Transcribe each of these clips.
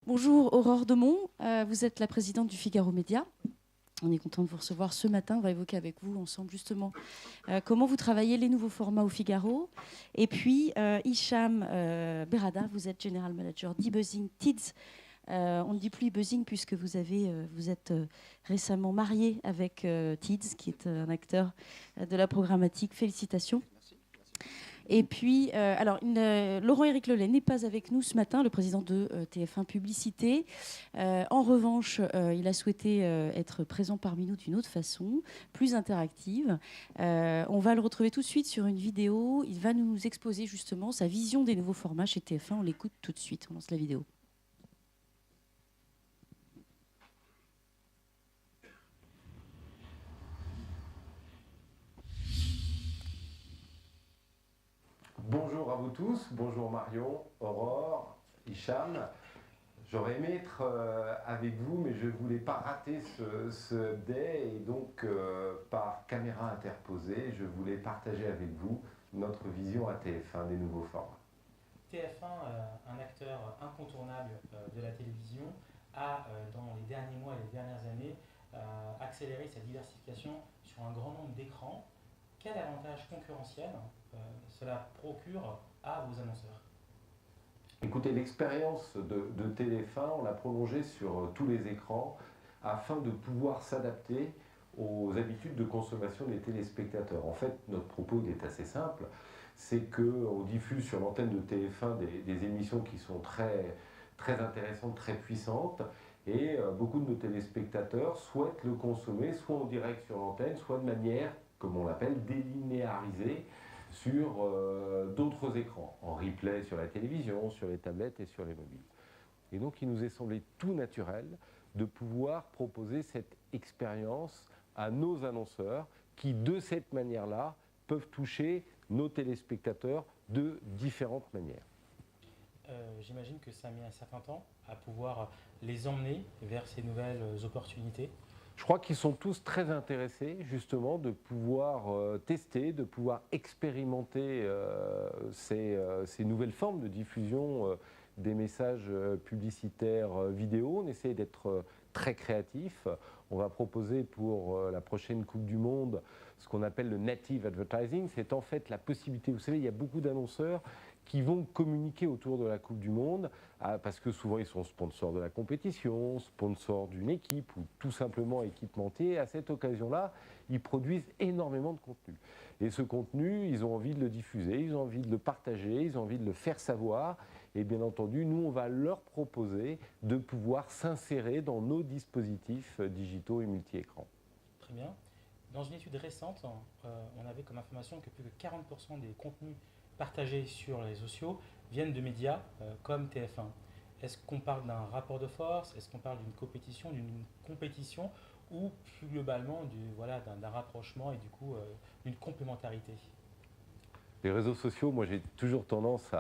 Bonjour Aurore Demont, vous êtes la présidente du Figaro Média. On est content de vous recevoir ce matin. On va évoquer avec vous ensemble justement comment vous travaillez les nouveaux formats au Figaro. Et puis Hicham Berrada, vous êtes General Manager d'eBuzzing Kids. On ne dit plus eBuzzing puisque vous êtes récemment marié avec Tids, qui est un acteur de la programmatique. Félicitations. Et puis, Laurent-Éric Lelay n'est pas avec nous ce matin, le président de TF1 Publicité. En revanche, il a souhaité être présent parmi nous d'une autre façon, plus interactive. On va le retrouver tout de suite sur une vidéo. Il va nous exposer justement sa vision des nouveaux formats chez TF1. On l'écoute tout de suite. On lance la vidéo. Bonjour à vous tous, bonjour Marion, Aurore, Hicham. J'aurais aimé être avec vous, mais je ne voulais pas rater ce day, et donc par caméra interposée, je voulais partager avec vous notre vision à TF1 des nouveaux formats. TF1, un acteur incontournable de la télévision, a dans les derniers mois et les dernières années accéléré sa diversification sur un grand nombre d'écrans. Quel avantage concurrentiel cela procure à vos annonceurs? Écoutez, l'expérience de TF1, on l'a prolongée sur tous les écrans afin de pouvoir s'adapter aux habitudes de consommation des téléspectateurs. En fait, notre propos il est assez simple, c'est qu'on diffuse sur l'antenne de TF1 des émissions qui sont très, très intéressantes, très puissantes, et beaucoup de nos téléspectateurs souhaitent le consommer soit en direct sur l'antenne, soit de manière, comme on l'appelle, délinéarisée, sur d'autres écrans, en replay sur la télévision, sur les tablettes et sur les mobiles. Et donc il nous est semblé tout naturel de pouvoir proposer cette expérience à nos annonceurs qui, de cette manière-là, peuvent toucher nos téléspectateurs de différentes manières. J'imagine que ça a mis un certain temps à pouvoir les emmener vers ces nouvelles opportunités. Je crois qu'ils sont tous très intéressés justement de pouvoir tester, de pouvoir expérimenter ces nouvelles formes de diffusion des messages publicitaires vidéo. On essaie d'être très créatif. On va proposer pour la prochaine Coupe du Monde ce qu'on appelle le native advertising. C'est en fait la possibilité, vous savez, il y a beaucoup d'annonceurs qui vont communiquer autour de la Coupe du Monde, parce que souvent ils sont sponsors de la compétition, sponsors d'une équipe ou tout simplement équipementiers. À cette occasion-là, ils produisent énormément de contenu. Et ce contenu, ils ont envie de le diffuser, ils ont envie de le partager, ils ont envie de le faire savoir. Et bien entendu, nous, on va leur proposer de pouvoir s'insérer dans nos dispositifs digitaux et multi-écrans. Très bien. Dans une étude récente, on avait comme information que plus de 40% des contenus partagés sur les réseaux sociaux viennent de médias comme TF1. Est-ce qu'on parle d'un rapport de force? Est-ce qu'on parle d'une compétition ou plus globalement d'un rapprochement et du coup d'une complémentarité? Les réseaux sociaux, moi j'ai toujours tendance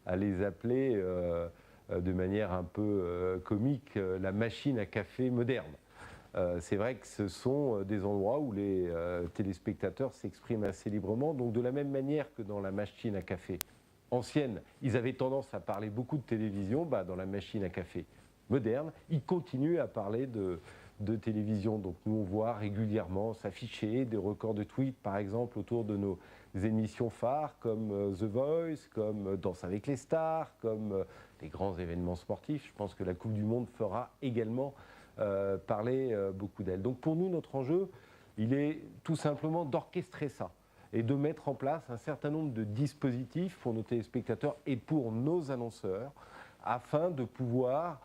à les appeler de manière un peu comique la machine à café moderne. C'est vrai que ce sont des endroits où les téléspectateurs s'expriment assez librement. Donc de la même manière que dans la machine à café ancienne, ils avaient tendance à parler beaucoup de télévision, dans la machine à café moderne, ils continuent à parler de télévision. Donc nous, on voit régulièrement s'afficher des records de tweets, par exemple, autour de nos émissions phares, comme The Voice, comme Danse avec les stars, comme les grands événements sportifs. Je pense que la Coupe du Monde fera également parler beaucoup d'elle. Donc pour nous, notre enjeu, il est tout simplement d'orchestrer ça et de mettre en place un certain nombre de dispositifs pour nos téléspectateurs et pour nos annonceurs afin de pouvoir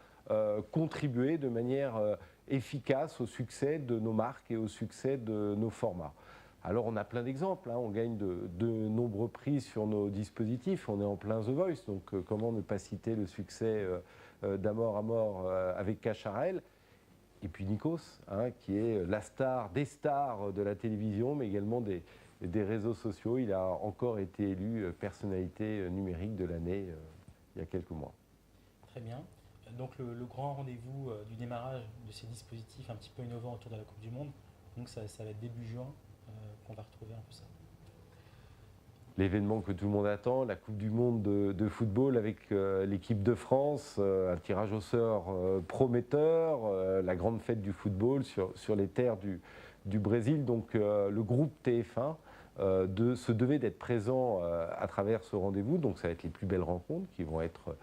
contribuer de manière efficace au succès de nos marques et au succès de nos formats. Alors on a plein d'exemples, on gagne de nombreux prix sur nos dispositifs, on est en plein The Voice, donc comment ne pas citer le succès d'Amour à mort avec Cacharel. Et puis Nikos, qui est la star des stars de la télévision, mais également des réseaux sociaux. Il a encore été élu personnalité numérique de l'année il y a quelques mois. Très bien. Donc le grand rendez-vous du démarrage de ces dispositifs un petit peu innovants autour de la Coupe du Monde, donc ça va être début juin qu'on va retrouver un peu ça. l'événement que tout le monde attend, la Coupe du Monde de football avec l'équipe de France, un tirage au sort prometteur, la grande fête du football sur les terres du Brésil. Donc le groupe TF1 se devait d'être présent à travers ce rendez-vous. Donc ça va être les plus belles rencontres qui vont être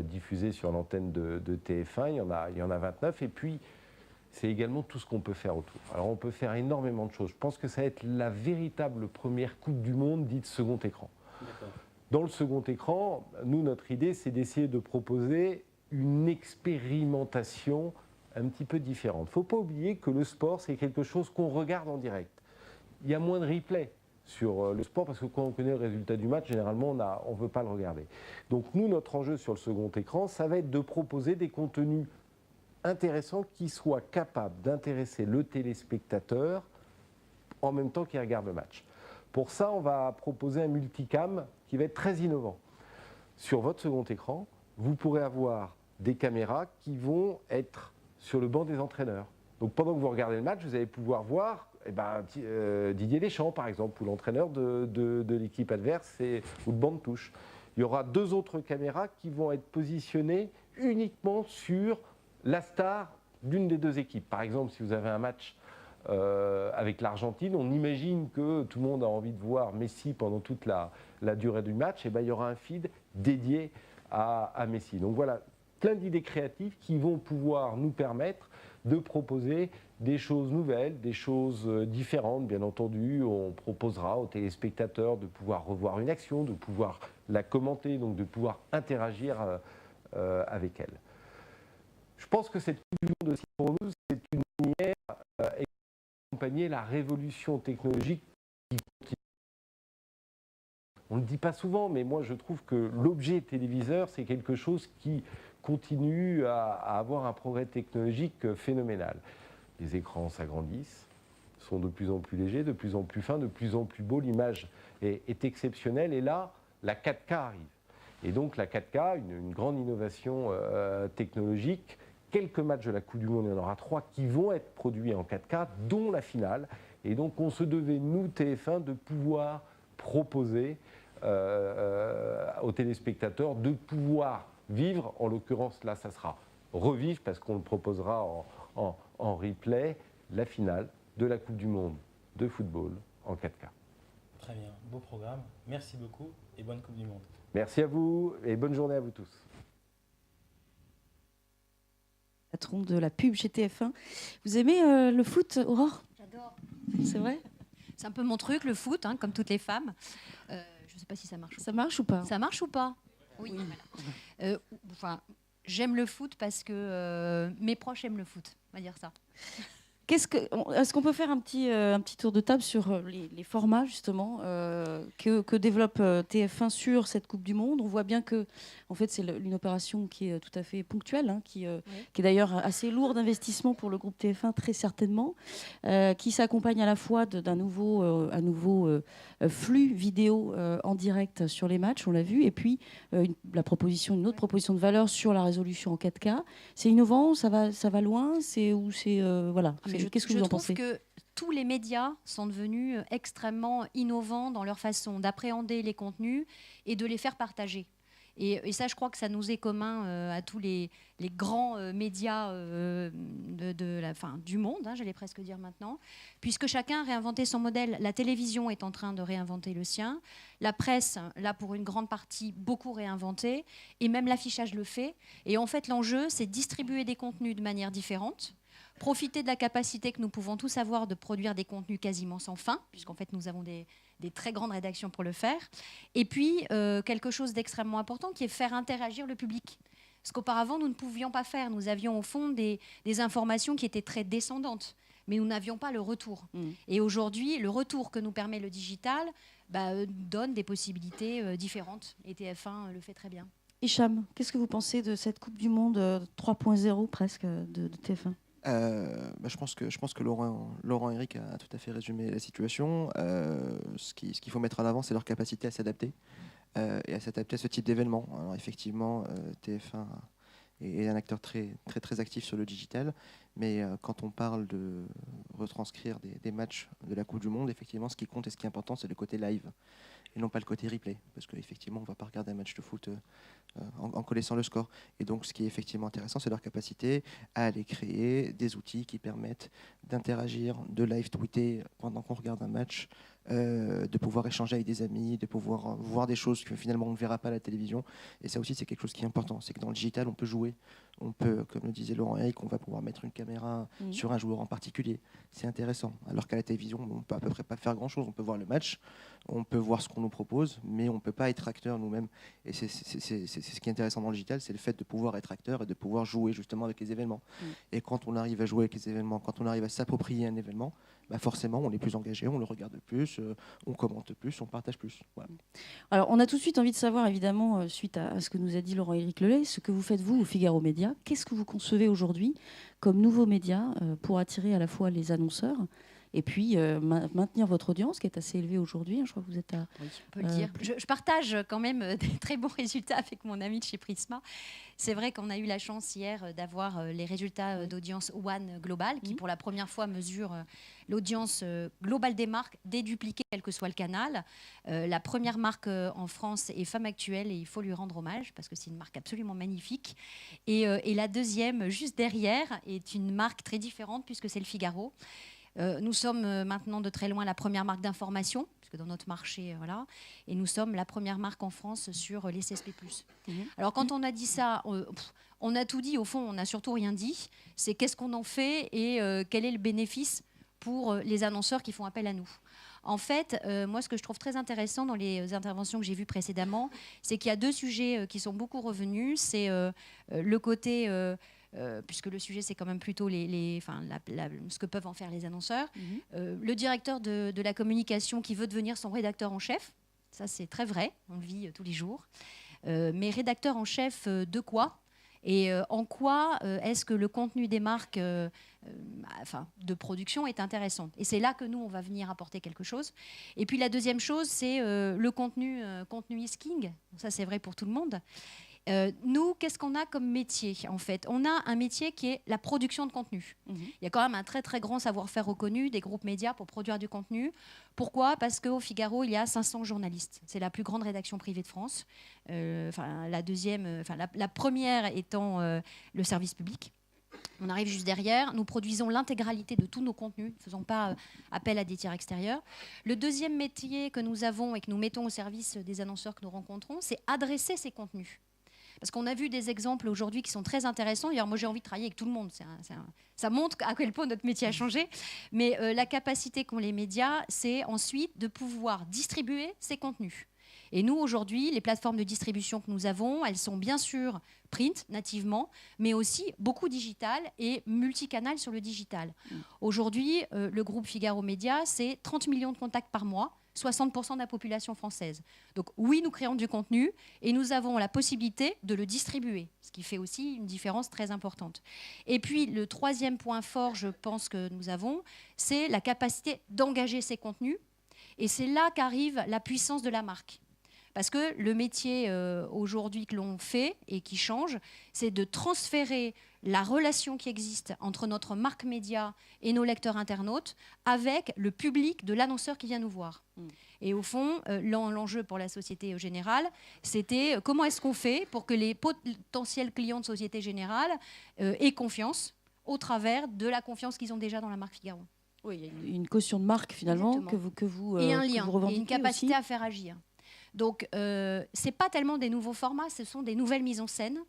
diffusées sur l'antenne de TF1. Il y en a 29. Et puis, c'est également tout ce qu'on peut faire autour. Alors on peut faire énormément de choses. Je pense que ça va être la véritable première Coupe du Monde dite second écran. Dans le second écran, nous, notre idée, c'est d'essayer de proposer une expérimentation un petit peu différente. Il ne faut pas oublier que le sport, c'est quelque chose qu'on regarde en direct. Il y a moins de replay sur le sport parce que quand on connaît le résultat du match, généralement, on ne veut pas le regarder. Donc nous, notre enjeu sur le second écran, ça va être de proposer des contenus intéressant qui soit capable d'intéresser le téléspectateur en même temps qu'il regarde le match. Pour ça, on va proposer un multicam qui va être très innovant. Sur votre second écran, vous pourrez avoir des caméras qui vont être sur le banc des entraîneurs. Donc pendant que vous regardez le match, vous allez pouvoir voir Didier Deschamps, par exemple, ou l'entraîneur de l'équipe adverse ou le banc de touche. Il y aura 2 autres caméras qui vont être positionnées uniquement sur la star d'une des 2 équipes. Par exemple, si vous avez un match avec l'Argentine, on imagine que tout le monde a envie de voir Messi pendant toute la durée du match, et il y aura un feed dédié à Messi. Donc voilà, plein d'idées créatives qui vont pouvoir nous permettre de proposer des choses nouvelles, des choses différentes. Bien entendu, on proposera aux téléspectateurs de pouvoir revoir une action, de pouvoir la commenter, donc de pouvoir interagir avec elle. Je pense que cette Coupe du Monde aussi pour nous, c'est une manière d'accompagner la révolution technologique qui continue. On ne le dit pas souvent, mais moi je trouve que l'objet téléviseur, c'est quelque chose qui continue à avoir un progrès technologique phénoménal. Les écrans s'agrandissent, sont de plus en plus légers, de plus en plus fins, de plus en plus beaux. L'image est exceptionnelle et là, la 4K arrive. Et donc la 4K, une grande innovation technologique. Quelques matchs de la Coupe du Monde, il y en aura 3 qui vont être produits en 4K, dont la finale. Et donc on se devait, nous, TF1, de pouvoir proposer aux téléspectateurs de pouvoir vivre, en l'occurrence là ça sera revivre parce qu'on le proposera en replay, la finale de la Coupe du Monde de football en 4K. Très bien, beau programme. Merci beaucoup et bonne Coupe du Monde. Merci à vous et bonne journée à vous tous. Patron de la pub chez TF1. Vous aimez le foot, Aurore? J'adore. C'est vrai? C'est un peu mon truc, le foot, hein, comme toutes les femmes. Je ne sais pas si ça marche. Ça marche ou pas? Ça marche ou pas? Oui. Voilà. J'aime le foot parce que mes proches aiment le foot. On va dire ça. Est-ce qu'on peut faire un petit tour de table sur les formats justement que développe TF1 sur cette Coupe du Monde? On voit bien que en fait, c'est une opération qui est tout à fait ponctuelle, hein, qui est d'ailleurs assez lourde d'investissement pour le groupe TF1 très certainement, qui s'accompagne à la fois d'un nouveau flux vidéo en direct sur les matchs, on l'a vu, et puis une autre proposition de valeur sur la résolution en 4K. C'est innovant, ça va loin, voilà. Qu'est-ce que vous en pensez? Je trouve que tous les médias sont devenus extrêmement innovants dans leur façon d'appréhender les contenus et de les faire partager. Et ça, je crois que ça nous est commun à tous les grands médias du monde, hein, j'allais presque dire maintenant, puisque chacun a réinventé son modèle. La télévision est en train de réinventer le sien, la presse, là pour une grande partie, beaucoup réinventé, et même l'affichage le fait. Et en fait, l'enjeu, c'est de distribuer des contenus de manière différente, profiter de la capacité que nous pouvons tous avoir de produire des contenus quasiment sans fin, puisqu'en fait nous avons des très grandes rédactions pour le faire. Et puis quelque chose d'extrêmement important qui est faire interagir le public. Ce qu'auparavant nous ne pouvions pas faire. Nous avions au fond des informations qui étaient très descendantes, mais nous n'avions pas le retour. Et aujourd'hui, le retour que nous permet le digital donne des possibilités différentes. Et TF1 le fait très bien. Hicham, qu'est-ce que vous pensez de cette Coupe du Monde 3.0 presque de TF1? Je pense que Laurent Eric a tout à fait résumé la situation. Ce qu'il faut mettre en avant, c'est leur capacité à s'adapter et à s'adapter à ce type d'événement. Alors effectivement, TF1 est un acteur très actif sur le digital, Mais quand on parle de retranscrire des matchs de la Coupe du Monde, effectivement, ce qui compte et ce qui est important, c'est le côté live et non pas le côté replay. Parce qu'effectivement, on ne va pas regarder un match de foot en connaissant le score. Et donc, ce qui est effectivement intéressant, c'est leur capacité à aller créer des outils qui permettent d'interagir, de live tweeter pendant qu'on regarde un match, de pouvoir échanger avec des amis, de pouvoir voir des choses que finalement on ne verra pas à la télévision. Et ça aussi, c'est quelque chose qui est important. C'est que dans le digital, on peut jouer. On peut, comme le disait Laurent-Éric, on va pouvoir mettre une caméra sur un joueur en particulier. C'est intéressant. Alors qu'à la télévision, on ne peut à peu près pas faire grand-chose. On peut voir le match, on peut voir ce qu'on nous propose, mais on ne peut pas être acteur nous-mêmes. Et c'est ce qui est intéressant dans le digital, c'est le fait de pouvoir être acteur et de pouvoir jouer justement avec les événements. Et quand on arrive à jouer avec les événements, quand on arrive à s'approprier un événement, bah forcément, on est plus engagé, on le regarde plus, on commente plus, on partage plus. Voilà. Alors, on a tout de suite envie de savoir, évidemment, suite à ce que nous a dit Laurent-Éric Lelay, ce que vous faites, vous, au Figaro Média. Qu'est-ce que vous concevez aujourd'hui comme nouveau média pour attirer à la fois les annonceurs et puis maintenir votre audience, qui est assez élevée aujourd'hui. Je crois que vous êtes à... Oui, on peut le dire. Je partage quand même des très bons résultats avec mon ami de chez Prisma. C'est vrai qu'on a eu la chance hier d'avoir les résultats d'audience One Global, qui pour la première fois mesure l'audience globale des marques dédupliquée, quel que soit le canal. La première marque en France est Femme Actuelle, et il faut lui rendre hommage, parce que c'est une marque absolument magnifique. Et la deuxième, juste derrière, est une marque très différente, puisque c'est le Figaro. Nous sommes maintenant de très loin la première marque d'information, puisque dans notre marché, voilà, et nous sommes la première marque en France sur les CSP+. Alors quand on a dit ça, on a tout dit, au fond, on n'a surtout rien dit. C'est qu'est-ce qu'on en fait et quel est le bénéfice pour les annonceurs qui font appel à nous. En fait, moi, ce que je trouve très intéressant dans les interventions que j'ai vues précédemment, c'est qu'il y a deux sujets qui sont beaucoup revenus. C'est le côté... puisque le sujet, c'est quand même plutôt ce que peuvent en faire les annonceurs. Le directeur de la communication qui veut devenir son rédacteur en chef, ça c'est très vrai, on le vit tous les jours. Mais rédacteur en chef de quoi ? Et en quoi est-ce que le contenu des marques de production est intéressant ? Et c'est là que nous, on va venir apporter quelque chose. Et puis la deuxième chose, c'est le contenu is king. Ça, c'est vrai pour tout le monde. Nous, qu'est-ce qu'on a comme métier, en fait ? On a un métier qui est la production de contenu. Il y a quand même un très, très grand savoir-faire reconnu des groupes médias pour produire du contenu. Pourquoi ? Parce qu'au Figaro, il y a 500 journalistes. C'est la plus grande rédaction privée de France. La première étant le service public. On arrive juste derrière. Nous produisons l'intégralité de tous nos contenus. Ne faisons pas appel à des tiers extérieurs. Le deuxième métier que nous avons et que nous mettons au service des annonceurs que nous rencontrons, c'est adresser ces contenus. Parce qu'on a vu des exemples aujourd'hui qui sont très intéressants. D'ailleurs, moi, j'ai envie de travailler avec tout le monde. Ça montre à quel point notre métier a changé. Mais la capacité qu'ont les médias, c'est ensuite de pouvoir distribuer ces contenus. Et nous, aujourd'hui, les plateformes de distribution que nous avons, elles sont bien sûr print, nativement, mais aussi beaucoup digital et multicanal sur le digital. Aujourd'hui, le groupe Figaro Média, c'est 30 millions de contacts par mois, 60% de la population française. Donc oui, nous créons du contenu et nous avons la possibilité de le distribuer, ce qui fait aussi une différence très importante. Et puis le troisième point fort, je pense que nous avons, c'est la capacité d'engager ces contenus. Et c'est là qu'arrive la puissance de la marque. Parce que le métier aujourd'hui que l'on fait et qui change, c'est de transférer la relation qui existe entre notre marque média et nos lecteurs internautes avec le public de l'annonceur qui vient nous voir. Et au fond, l'enjeu pour la Société Générale, c'était comment est-ce qu'on fait pour que les potentiels clients de Société Générale aient confiance au travers de la confiance qu'ils ont déjà dans la marque Figaro. Oui, il y a une caution de marque finalement que vous et un lien, et une capacité aussi à faire agir. Donc, ce n'est pas tellement des nouveaux formats, ce sont des nouvelles mises en scène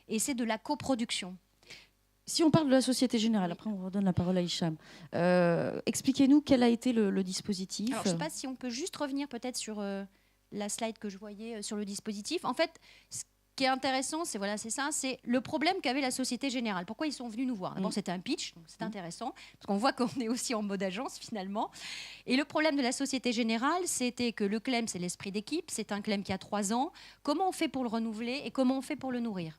et c'est de la coproduction. Si on parle de la Société Générale, après on redonne la parole à Hicham. Expliquez-nous quel a été le dispositif. Alors, je ne sais pas si on peut juste revenir peut-être sur la slide que je voyais sur le dispositif. En fait, ce qui est intéressant, c'est le problème qu'avait la Société Générale. Pourquoi ils sont venus nous voir ? D'abord, c'était un pitch, donc c'est intéressant, parce qu'on voit qu'on est aussi en mode agence finalement. Et le problème de la Société Générale, c'était que le CLEM, c'est l'esprit d'équipe, c'est un CLEM qui a 3 ans. Comment on fait pour le renouveler et comment on fait pour le nourrir ?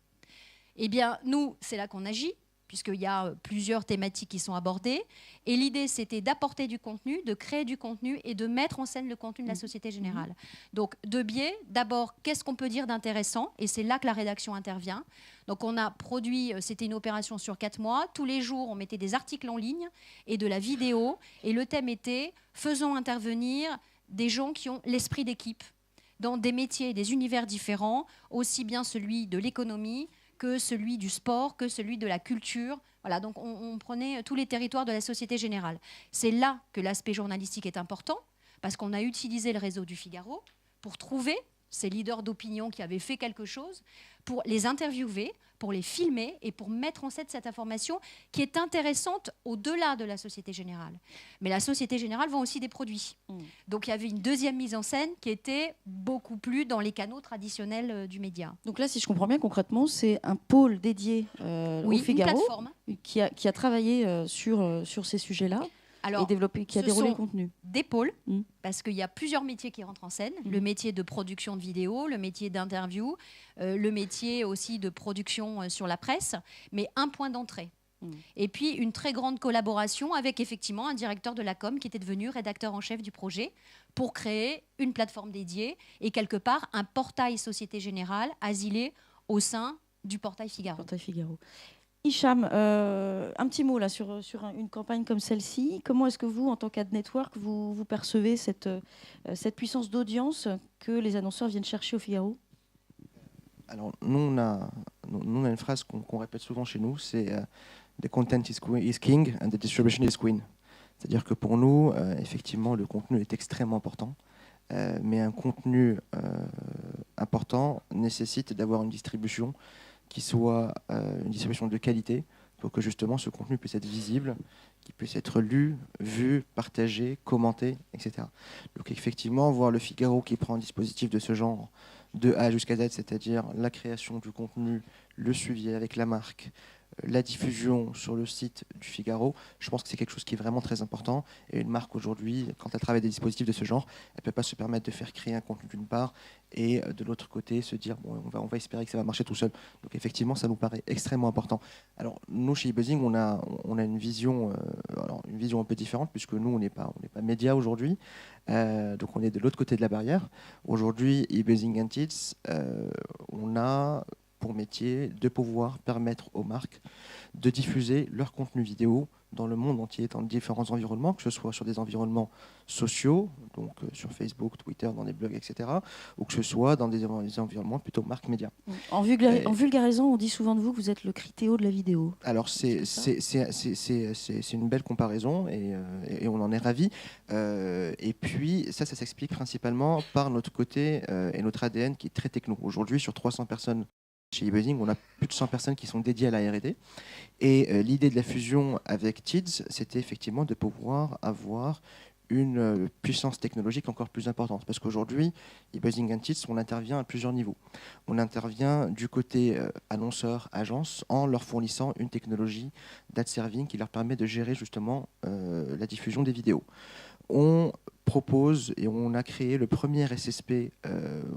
Eh bien, nous, c'est là qu'on agit, puisqu'il y a plusieurs thématiques qui sont abordées. Et l'idée, c'était d'apporter du contenu, de créer du contenu et de mettre en scène le contenu de la Société Générale. Donc, deux biais. D'abord, qu'est-ce qu'on peut dire d'intéressant? Et c'est là que la rédaction intervient. Donc, on a produit, c'était une opération sur 4 mois. Tous les jours, on mettait des articles en ligne et de la vidéo. Et le thème était « Faisons intervenir des gens qui ont l'esprit d'équipe dans des métiers et des univers différents, aussi bien celui de l'économie que celui du sport, que celui de la culture. » Voilà, donc on prenait tous les territoires de la Société Générale. C'est là que l'aspect journalistique est important, parce qu'on a utilisé le réseau du Figaro pour trouver ces leaders d'opinion qui avaient fait quelque chose, pour les interviewer, pour les filmer et pour mettre en scène cette information qui est intéressante au-delà de la Société Générale. Mais la Société Générale vend aussi des produits. Donc il y avait une deuxième mise en scène qui était beaucoup plus dans les canaux traditionnels du média. Donc là, si je comprends bien, concrètement, c'est un pôle dédié au Figaro une plateforme qui a travaillé sur ces sujets-là. Alors, et développé, qui a déroulé le contenu. Des pôles, parce qu'il y a plusieurs métiers qui rentrent en scène. Le métier de production de vidéo, le métier d'interview, le métier aussi de production sur la presse, mais un point d'entrée. Et puis une très grande collaboration avec effectivement un directeur de la com qui était devenu rédacteur en chef du projet pour créer une plateforme dédiée et quelque part un portail Société Générale asilé au sein du portail Figaro. Portail Figaro. Hicham, un petit mot là sur une campagne comme celle-ci. Comment est-ce que vous, en tant qu'ad network, vous percevez cette puissance d'audience que les annonceurs viennent chercher au Figaro? Alors, nous, on a une phrase qu'on répète souvent chez nous, c'est « The content is king and the distribution is queen ». C'est-à-dire que pour nous, effectivement, le contenu est extrêmement important, mais un contenu important nécessite d'avoir une distribution qui soit une distribution de qualité pour que justement ce contenu puisse être visible, qu'il puisse être lu, vu, partagé, commenté, etc. Donc effectivement, voir le Figaro qui prend un dispositif de ce genre de A jusqu'à Z, c'est-à-dire la création du contenu, le suivi avec la marque, la diffusion sur le site du Figaro, je pense que c'est quelque chose qui est vraiment très important. Et une marque aujourd'hui, quand elle travaille des dispositifs de ce genre, elle ne peut pas se permettre de faire créer un contenu d'une part et de l'autre côté se dire bon, on va espérer que ça va marcher tout seul. Donc effectivement, ça nous paraît extrêmement important. Alors nous, chez eBuzzing, on a une vision un peu différente puisque nous, on n'est pas média aujourd'hui. Donc on est de l'autre côté de la barrière. Aujourd'hui, eBuzzing and Tids, on a pour métier de pouvoir permettre aux marques de diffuser leur contenu vidéo dans le monde entier, dans différents environnements, que ce soit sur des environnements sociaux, donc sur Facebook, Twitter, dans des blogs, etc., ou que ce soit dans des environnements plutôt marques médias. En vulgarisant, on dit souvent de vous que vous êtes le Criteo de la vidéo. Alors c'est une belle comparaison et on en est ravis. Et puis ça s'explique principalement par notre côté et notre ADN qui est très techno. Aujourd'hui, sur 300 personnes chez eBuzzing, on a plus de 100 personnes qui sont dédiées à la R&D. Et l'idée de la fusion avec Tids, c'était effectivement de pouvoir avoir une puissance technologique encore plus importante. Parce qu'aujourd'hui, eBuzzing and Tids, on intervient à plusieurs niveaux. On intervient du côté annonceur, agence, en leur fournissant une technologie d'ad serving qui leur permet de gérer justement la diffusion des vidéos. On propose et on a créé le premier SSP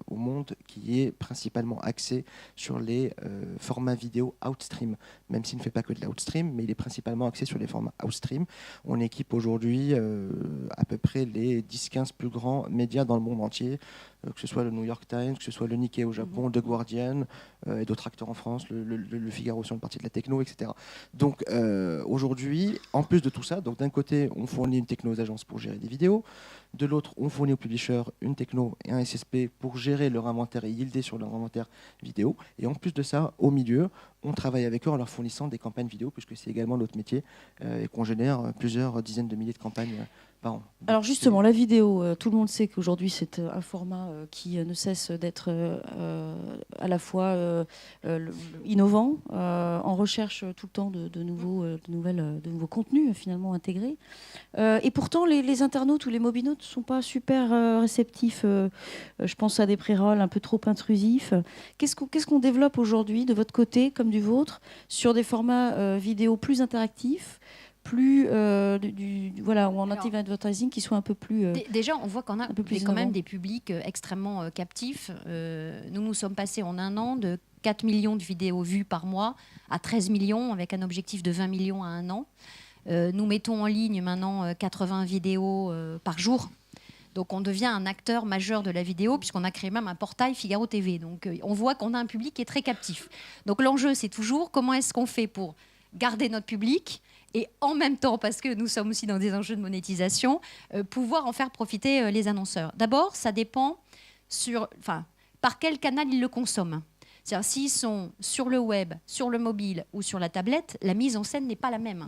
au monde qui est principalement axé sur les formats vidéo outstream, même s'il ne fait pas que de l'outstream, mais il est principalement axé sur les formats outstream. On équipe aujourd'hui à peu près les 10-15 plus grands médias dans le monde entier, que ce soit le New York Times, que ce soit le Nikkei au Japon, The Guardian et d'autres acteurs en France, le Figaro sur une partie de la techno, etc. Donc aujourd'hui, en plus de tout ça, donc d'un côté, on fournit une techno aux agences pour gérer des vidéos, de l'autre, on fournit aux publishers une techno et un SSP pour gérer leur inventaire et yielder sur leur inventaire vidéo. Et en plus de ça, au milieu, on travaille avec eux en leur fournissant des campagnes vidéo, puisque c'est également notre métier, et qu'on génère plusieurs dizaines de milliers de campagnes par an. Donc alors justement, la vidéo, tout le monde sait qu'aujourd'hui c'est un format qui ne cesse d'être à la fois innovant, en recherche tout le temps de nouveaux contenus finalement intégrés. Et pourtant, les internautes ou les mobinautes ne sont pas super réceptifs. Je pense à des pré-rolls un peu trop intrusifs. Qu'est-ce qu'on développe aujourd'hui de votre côté comme du vôtre sur des formats vidéo plus interactifs, plus voilà, ou en native advertising qui soit un peu plus déjà on voit qu'on a un peu plus quand même des publics extrêmement captifs. Nous sommes passés en un an de 4 millions de vidéos vues par mois à 13 millions, avec un objectif de 20 millions à un an. Nous mettons en ligne maintenant 80 vidéos par jour. Donc on devient un acteur majeur de la vidéo, puisqu'on a créé même un portail Figaro TV. Donc on voit qu'on a un public qui est très captif. Donc l'enjeu, c'est toujours comment est-ce qu'on fait pour garder notre public et en même temps, parce que nous sommes aussi dans des enjeux de monétisation, pouvoir en faire profiter les annonceurs. D'abord, ça dépend par quel canal ils le consomment. C'est-à-dire s'ils sont sur le web, sur le mobile ou sur la tablette, la mise en scène n'est pas la même.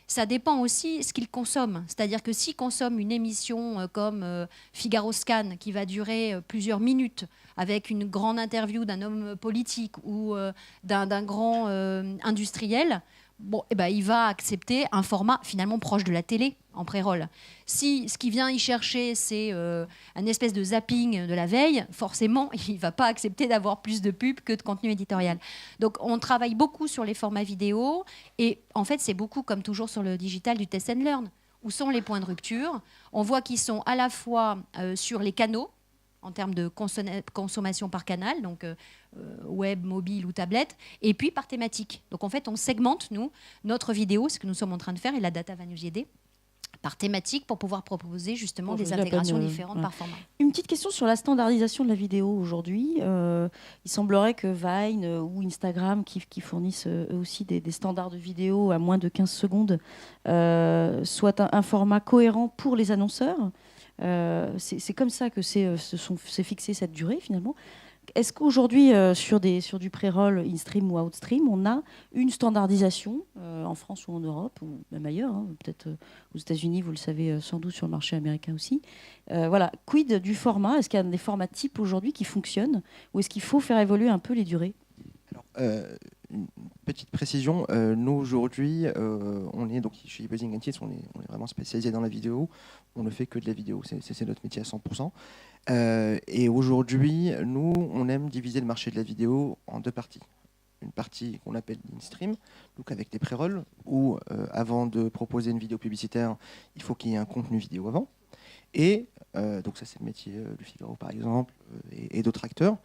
Ça dépend aussi ce qu'ils consomment. C'est-à-dire que s'ils consomment une émission comme Figaro Scan, qui va durer plusieurs minutes, avec une grande interview d'un homme politique ou d'un grand industriel, il va accepter un format finalement proche de la télé en pré-roll. Si ce qu'il vient y chercher, c'est un espèce de zapping de la veille, forcément, il ne va pas accepter d'avoir plus de pubs que de contenu éditorial. Donc, on travaille beaucoup sur les formats vidéo. Et en fait, c'est beaucoup, comme toujours sur le digital, du test and learn. Où sont les points de rupture? On voit qu'ils sont à la fois sur les canaux, en termes de consommation par canal, donc web, mobile ou tablette, et puis par thématique. Donc en fait, on segmente, nous, notre vidéo, ce que nous sommes en train de faire, et la data va nous y aider, par thématique pour pouvoir proposer justement des intégrations différentes par format. Une petite question sur la standardisation de la vidéo aujourd'hui. Il semblerait que Vine ou Instagram, qui fournissent eux aussi des standards de vidéo à moins de 15 secondes, soient un format cohérent pour les annonceurs. C'est comme ça que c'est fixé cette durée finalement. Est-ce qu'aujourd'hui, sur du pré-roll, in-stream ou out-stream, on a une standardisation en France ou en Europe, ou même ailleurs, peut-être aux États-Unis, vous le savez sans doute, sur le marché américain aussi. Voilà. Quid du format? Est-ce qu'il y a des formats types aujourd'hui qui fonctionnent, ou est-ce qu'il faut faire évoluer un peu les durées? Alors, une petite précision, nous aujourd'hui, on est donc chez eBuzzing Analytics, on est vraiment spécialisé dans la vidéo. On ne fait que de la vidéo, c'est notre métier à 100%. Et aujourd'hui, nous, on aime diviser le marché de la vidéo en deux parties. Une partie qu'on appelle in-stream, donc avec des pré-rolls, où avant de proposer une vidéo publicitaire, il faut qu'il y ait un contenu vidéo avant. Et donc ça, c'est le métier du Figaro, par exemple, et d'autres acteurs,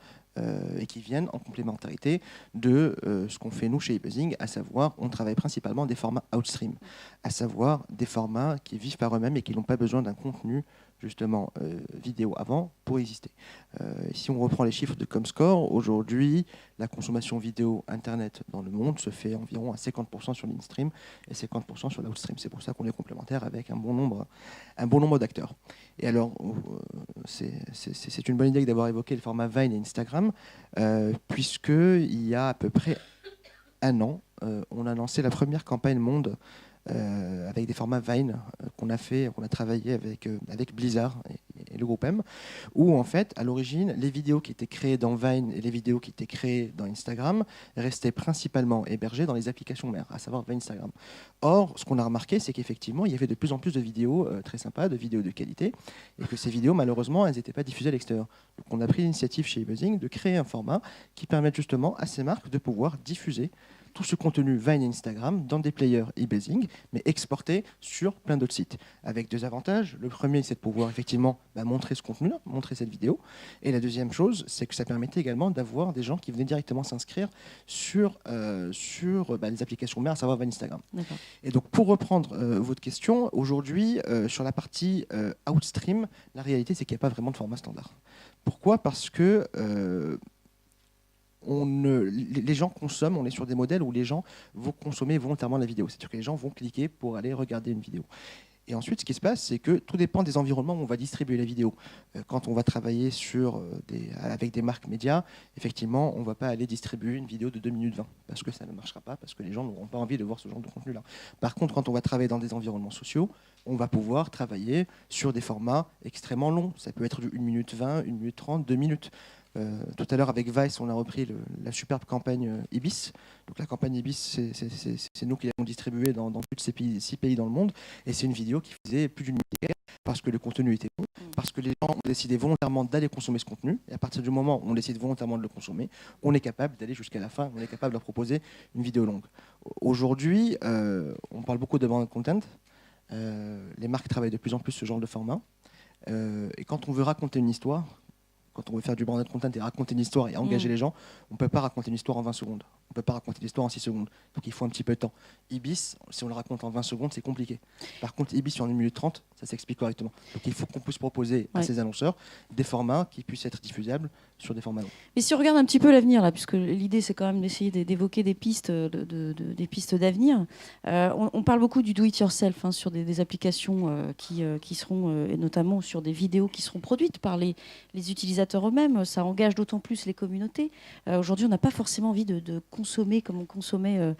et qui viennent en complémentarité de ce qu'on fait nous chez eBuzzing, à savoir, on travaille principalement des formats outstream, à savoir des formats qui vivent par eux-mêmes et qui n'ont pas besoin d'un contenu justement vidéo avant pour exister. Si on reprend les chiffres de Comscore, aujourd'hui, la consommation vidéo Internet dans le monde se fait environ à 50% sur l'in-stream et 50% sur l'outstream. C'est pour ça qu'on est complémentaire avec un bon nombre d'acteurs. Et alors, c'est une bonne idée d'avoir évoqué le format Vine et Instagram, puisqu'il y a à peu près un an, on a lancé la première campagne monde avec des formats Vine qu'on a travaillé avec Blizzard et le groupe M, où en fait, à l'origine, les vidéos qui étaient créées dans Vine et les vidéos qui étaient créées dans Instagram restaient principalement hébergées dans les applications mères, à savoir Vine, Instagram. Or, ce qu'on a remarqué, c'est qu'effectivement, il y avait de plus en plus de vidéos très sympas, de vidéos de qualité, et que ces vidéos, malheureusement, elles n'étaient pas diffusées à l'extérieur. Donc on a pris l'initiative chez eBuzzing de créer un format qui permette justement à ces marques de pouvoir diffuser tout ce contenu Vine et Instagram dans des players eBuzzing, mais exporté sur plein d'autres sites, avec deux avantages. Le premier, c'est de pouvoir effectivement montrer ce contenu-là, montrer cette vidéo. Et la deuxième chose, c'est que ça permettait également d'avoir des gens qui venaient directement s'inscrire sur les applications mères, à savoir Vine, Instagram. Et donc, pour reprendre votre question, aujourd'hui, sur la partie outstream, la réalité, c'est qu'il n'y a pas vraiment de format standard. Pourquoi ? Parce que les gens consomment, on est sur des modèles où les gens vont consommer volontairement la vidéo. C'est-à-dire que les gens vont cliquer pour aller regarder une vidéo. Et ensuite, ce qui se passe, c'est que tout dépend des environnements où on va distribuer la vidéo. Quand on va travailler avec des marques médias, effectivement, on ne va pas aller distribuer une vidéo de 2 minutes 20, parce que ça ne marchera pas, parce que les gens n'auront pas envie de voir ce genre de contenu-là. Par contre, quand on va travailler dans des environnements sociaux, on va pouvoir travailler sur des formats extrêmement longs. Ça peut être du 1 minute 20, 1 minute 30, 2 minutes. Tout à l'heure, avec Vice, on a repris la superbe campagne Ibis. Donc, la campagne Ibis, c'est nous qui l'avons distribuée dans plus de 6 pays dans le monde. Et c'est une vidéo qui faisait plus d'une minute parce que le contenu était bon, parce que les gens ont décidé volontairement d'aller consommer ce contenu. Et à partir du moment où on décide volontairement de le consommer, on est capable d'aller jusqu'à la fin, on est capable de leur proposer une vidéo longue. Aujourd'hui, on parle beaucoup de brand content. Les marques travaillent de plus en plus ce genre de format. Et quand on veut raconter une histoire, quand on veut faire du branded content et raconter une histoire et engager les gens, on ne peut pas raconter une histoire en 20 secondes. On ne peut pas raconter l'histoire en 6 secondes. Donc il faut un petit peu de temps. Ibis, si on le raconte en 20 secondes, c'est compliqué. Par contre, Ibis, sur 1 minute 30, ça s'explique correctement. Donc il faut qu'on puisse proposer à ces annonceurs des formats qui puissent être diffusables sur des formats longs. Mais si on regarde un petit peu l'avenir, là, puisque l'idée c'est quand même d'essayer d'évoquer des pistes, des pistes d'avenir, on parle beaucoup du do-it-yourself sur des applications qui seront, et notamment sur des vidéos qui seront produites par les utilisateurs eux-mêmes. Ça engage d'autant plus les communautés. Aujourd'hui, on n'a pas forcément envie de consommer comme on consommait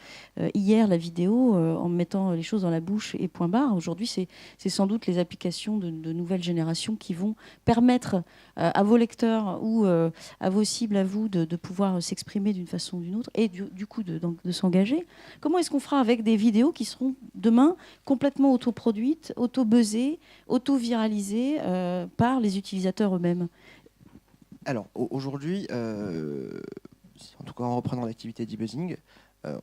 hier la vidéo en mettant les choses dans la bouche et point barre. Aujourd'hui, c'est sans doute les applications de nouvelles générations qui vont permettre à vos lecteurs ou à vos cibles, à vous, de pouvoir s'exprimer d'une façon ou d'une autre et du coup de s'engager. Comment est-ce qu'on fera avec des vidéos qui seront demain complètement autoproduites, auto-buzzées, auto-viralisées par les utilisateurs eux-mêmes? Alors aujourd'hui, en tout cas en reprenant l'activité d'e-buzzing,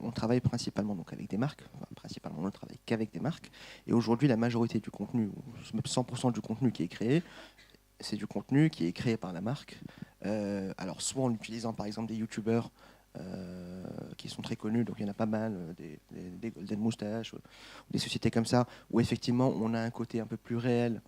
on travaille principalement donc avec des marques. Enfin, principalement, on ne travaille qu'avec des marques. Et aujourd'hui, la majorité du contenu, 100% du contenu qui est créé, c'est du contenu qui est créé par la marque. Alors soit en utilisant par exemple des youtubeurs qui sont très connus, donc il y en a pas mal, des Golden Moustache, des sociétés comme ça, où effectivement on a un côté un peu plus réel,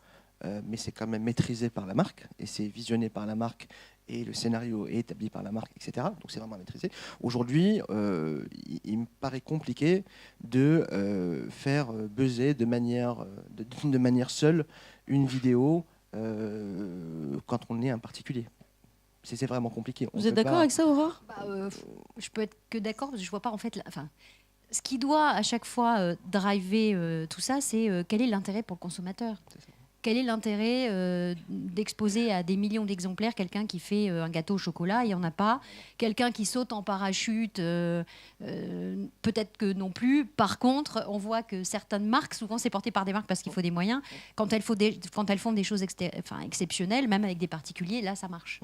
mais c'est quand même maîtrisé par la marque, et c'est visionné par la marque, et le scénario est établi par la marque, etc. Donc c'est vraiment maîtrisé. Aujourd'hui, il me paraît compliqué de faire buzzer de manière seule une vidéo quand on est un particulier. C'est vraiment compliqué. Vous êtes d'accord avec ça, Aurore? Je peux être que d'accord, parce que je vois pas en fait... ce qui doit à chaque fois driver tout ça, c'est quel est l'intérêt pour le consommateur? Quel est l'intérêt d'exposer à des millions d'exemplaires quelqu'un qui fait un gâteau au chocolat? Il n'y en a pas. Quelqu'un qui saute en parachute, peut-être que non plus. Par contre, on voit que certaines marques, souvent c'est porté par des marques parce qu'il faut des moyens, quand elles font des choses exceptionnelles, même avec des particuliers, là ça marche.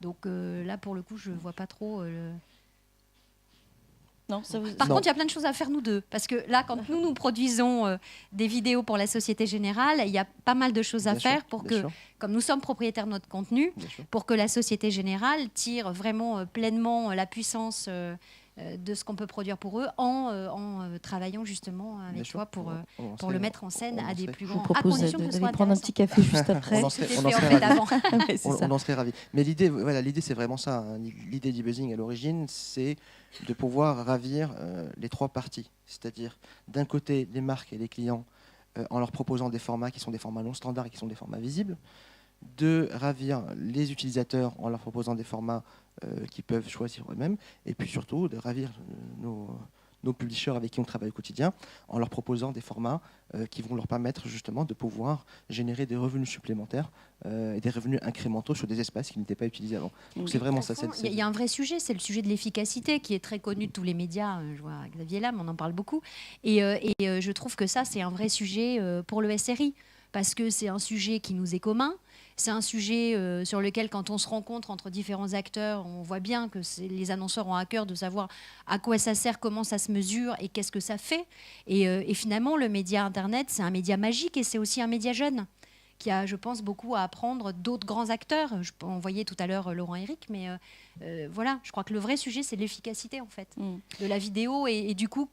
Donc là pour le coup, je ne vois pas trop... Non, Par contre, il y a plein de choses à faire nous deux. Parce que là, quand nous produisons des vidéos pour la Société Générale, il y a pas mal de choses à faire pour que, comme nous sommes propriétaires de notre contenu, pour que la Société Générale tire vraiment pleinement la puissance de ce qu'on peut produire pour eux en travaillant justement avec toi pour le mettre en scène à des plus grands... Je vous propose d'aller prendre un petit café juste après. On en serait ravis. Mais l'idée, c'est vraiment ça. L'idée d'e-buzzing à l'origine, c'est de pouvoir ravir les trois parties. C'est-à-dire, d'un côté, les marques et les clients en leur proposant des formats qui sont des formats non standards et qui sont des formats visibles. De ravir les utilisateurs en leur proposant des formats qu'ils peuvent choisir eux-mêmes. Et puis surtout, de ravir nos publishers avec qui on travaille au quotidien en leur proposant des formats qui vont leur permettre justement de pouvoir générer des revenus supplémentaires et des revenus incrémentaux sur des espaces qui n'étaient pas utilisés avant. Donc c'est vraiment ça. Il y a un vrai sujet, c'est le sujet de l'efficacité qui est très connu de tous les médias. Je vois Xavier Lam, on en parle beaucoup. Et je trouve que ça, c'est un vrai sujet pour le SRI parce que c'est un sujet qui nous est commun. C'est un sujet sur lequel, quand on se rencontre entre différents acteurs, on voit bien que les annonceurs ont à cœur de savoir à quoi ça sert, comment ça se mesure et qu'est-ce que ça fait. Et finalement, le média Internet, c'est un média magique et c'est aussi un média jeune qui a, je pense, beaucoup à apprendre d'autres grands acteurs. On voyait tout à l'heure Laurent Éric, mais voilà, je crois que le vrai sujet, c'est l'efficacité, en fait, de la vidéo. Et du coup,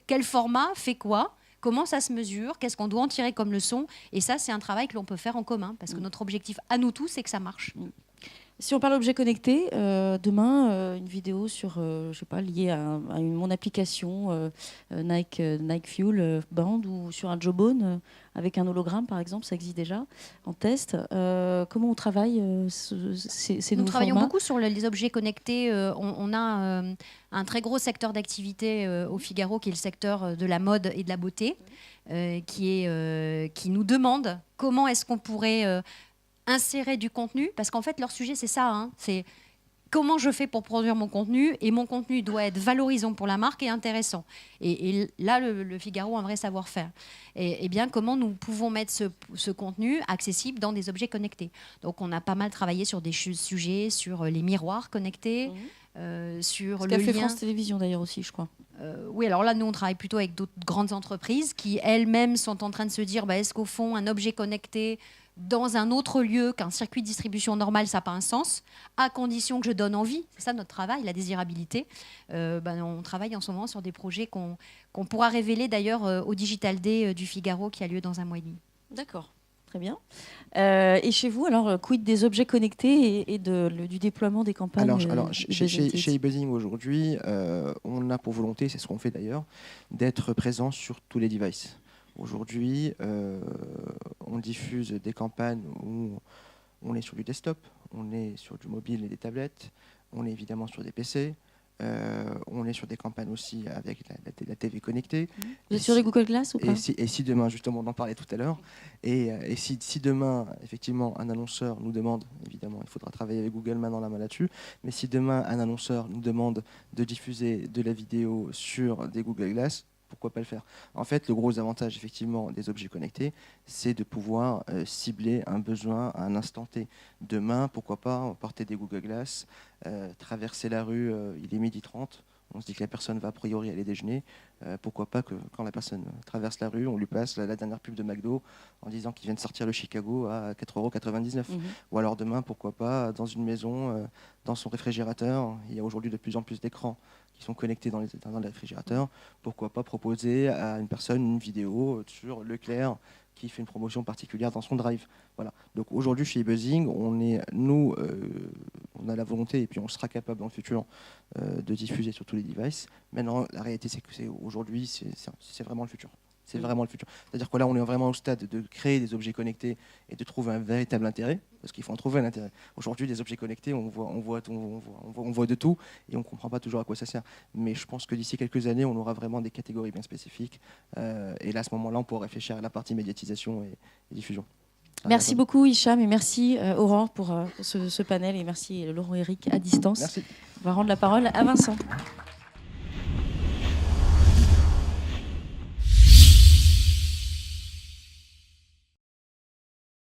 quel format fait quoi ? Comment ça se mesure? Qu'est-ce qu'on doit en tirer comme leçon? Et ça, c'est un travail que l'on peut faire en commun, parce que notre objectif à nous tous, c'est que ça marche. Si on parle objet connecté, demain, une vidéo sur, je sais pas, liée à mon application Nike Fuel Band ou sur un Jawbone avec un hologramme, par exemple, ça existe déjà en test. Comment on travaille ces nouveaux formats? Nous travaillons beaucoup sur les objets connectés. On a un très gros secteur d'activité au Figaro, qui est le secteur de la mode et de la beauté, qui nous demande comment est-ce qu'on pourrait... insérer du contenu, parce qu'en fait leur sujet c'est ça, c'est comment je fais pour produire mon contenu, et mon contenu doit être valorisant pour la marque et intéressant. Et là le Figaro a un vrai savoir-faire. Et bien comment nous pouvons mettre ce contenu accessible dans des objets connectés. Donc on a pas mal travaillé sur des sujets, sur les miroirs connectés, sur ce le qu'a fait lien... France Télévisions d'ailleurs aussi, je crois. Oui, alors là, nous, on travaille plutôt avec d'autres grandes entreprises qui, elles-mêmes, sont en train de se dire est-ce qu'au fond, un objet connecté dans un autre lieu qu'un circuit de distribution normal, ça n'a pas un sens, à condition que je donne envie. C'est ça notre travail, la désirabilité. On travaille en ce moment sur des projets qu'on pourra révéler d'ailleurs au Digital Day du Figaro qui a lieu dans un mois et demi. D'accord, très bien. Et chez vous, alors, quid des objets connectés et du déploiement des campagnes chez eBuzzing aujourd'hui, on a pour volonté, c'est ce qu'on fait d'ailleurs, d'être présent sur tous les devices. Aujourd'hui, on diffuse des campagnes où on est sur du desktop, on est sur du mobile et des tablettes, on est évidemment sur des PC, on est sur des campagnes aussi avec la TV connectée. Vous êtes sur les Google Glass ou pas? Et si demain, justement, on en parlait tout à l'heure, et si demain, effectivement, un annonceur nous demande, évidemment, il faudra travailler avec Google main dans la main là-dessus, mais si demain, un annonceur nous demande de diffuser de la vidéo sur des Google Glass, pourquoi pas le faire? En fait, le gros avantage, effectivement, des objets connectés, c'est de pouvoir cibler un besoin à un instant T. Demain, pourquoi pas porter des Google Glass, traverser la rue, il est 12h30, on se dit que la personne va a priori aller déjeuner. Pourquoi pas que quand la personne traverse la rue, on lui passe la dernière pub de McDo en disant qu'il vient de sortir le Chicago à 4,99 €. Ou alors demain, pourquoi pas, dans une maison, dans son réfrigérateur, il y a aujourd'hui de plus en plus d'écrans qui sont connectés dans les réfrigérateurs. Pourquoi pas proposer à une personne une vidéo sur Leclerc qui fait une promotion particulière dans son drive. Voilà. Donc aujourd'hui chez eBuzzing, on a la volonté et puis on sera capable dans le futur de diffuser sur tous les devices. Maintenant, la réalité c'est que aujourd'hui c'est vraiment le futur. C'est vraiment le futur. C'est-à-dire que là, on est vraiment au stade de créer des objets connectés et de trouver un véritable intérêt, parce qu'il faut en trouver un intérêt. Aujourd'hui, des objets connectés, on voit de tout et on ne comprend pas toujours à quoi ça sert. Mais je pense que d'ici quelques années, on aura vraiment des catégories bien spécifiques. Et là, à ce moment-là, on pourra réfléchir à la partie médiatisation et diffusion. Merci beaucoup Hicham et merci Aurore pour ce panel et merci Laurent Eric à distance. Merci. On va rendre la parole à Vincent.